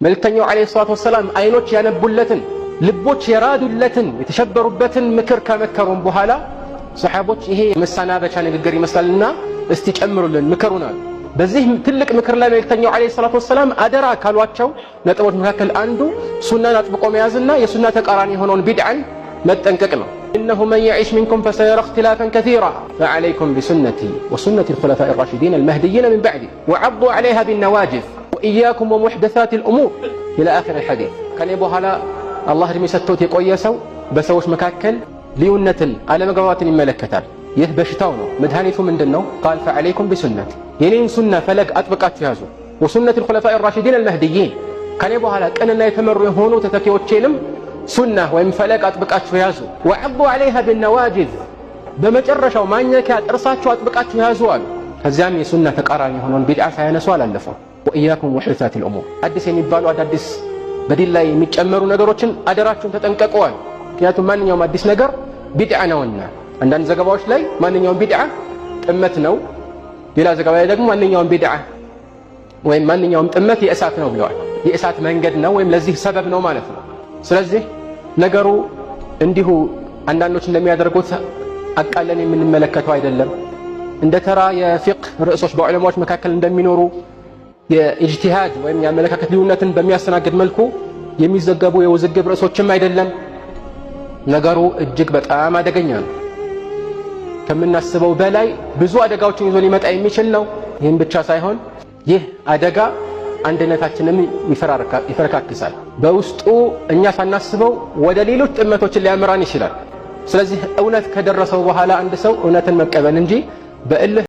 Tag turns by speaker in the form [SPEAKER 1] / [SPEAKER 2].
[SPEAKER 1] መልእክተኛው ዓለይሂ ሰላቱ ወሰላም አይኖች ያነቡለትን ልቦች የራዱለትን የተሸበሩበትን ምክር ከመከሩን በኋላ ሰሃቦች ይሄ መሰናበቻ ንግግር ይመስላልና እስቲ ጨምሩልን ምከሩናል። በዚህ ትልቅ ምክር ላይ መልእክተኛው ዓለይሂ ሰላቱ ወሰላም አደራ ካሏቸው ነጥቦች መካከል አንዱ ሱናን አጥብቆ መያዝና የሱና ተቃራኒ የሆነውን ቢድዓን መጠንቀቅ ነው። إنه من يعيش منكم فسيرى اختلافا كثيرا فعليكم بسنتي وسنة الخلفاء الراشدين المهديين من بعدي وعضوا عليها بالنواجذ وإياكم ومحدثات الأمور إلى آخر الحديث. كان يبوها لا الله رمي ستوت يقوي سو بسوش مكاكل ليونة على مقوات ملكتال يهبشتاو ነው መድኃኒቱ ምንድነው? قال فعليكم بسنتي የኔን ሱና ፈለግ አጥብቃችሁ ያዙ وسنة الخلفاء الراشدين المهديين ከኔ በኋላ ቀንና የተመሩ የሆኑ ተተኪዎቼንም ሱና ወይም ፈለግ አጥብቃችሁ ያዙ وعضوا عليها بالنواجذ በመጨረሻው ማኘኪያ ጥርሳችሁ አጥብቃችሁ ያዙ አሉ። ከዚያም የሱና ተቃራኒ የሆነውን ቢድዓ ሳያነሱ አላለፈው። وإياكم ومحدثات الأمور አዲስ የሚባሉ አዳዲስ በዲን ላይ የሚጨመሩ ነገሮችን አደራችሁን ተጠንቀቁዋል። ምክንያቱም ማንኛውም አዲስ ነገር ቢድዓ ነውና። አንዳንድ ዘገባዎች ላይ ማንኛውም ቢድዓ ጥመት ነው፣ ሌላ ዘገባ ላይ ደግሞ ማንኛውም ቢድዓ ወይም ማንኛውም ጥመት የእሳት ነው ብለዋል። የእሳት መንገድ ነው ወይም ለዚህ ሰበብ ነው ማለት ነው። ስለዚህ ነገሩ እንዲሁ አንዳንዶች እንደሚያደርጉት አቃለን የምንመለከተው አይደለም። እንደ ተራ የፊቅህ ርዕሶች በዑለማዎች መካከል እንደሚኖሩ የኢጅቲሃድ ወይም የአመለካከት ልዩነትን በሚያስተናግድ መልኩ የሚዘገቡ የውዝግብ ርዕሶችም አይደለም። ነገሩ እጅግ በጣም አደገኛ ነው። ከምናስበው በላይ ብዙ አደጋዎችን ይዞ ሊመጣ የሚችል ነው። ይህም ብቻ ሳይሆን ይህ አደጋ አንድነታችንን ይፈረካክሳል። በውስጡ እኛ ሳናስበው ወደ ሌሎች ጥመቶችን ሊያመራን ይችላል። ስለዚህ እውነት ከደረሰው በኋላ አንድ ሰው እውነትን መቀበል እንጂ በእልህ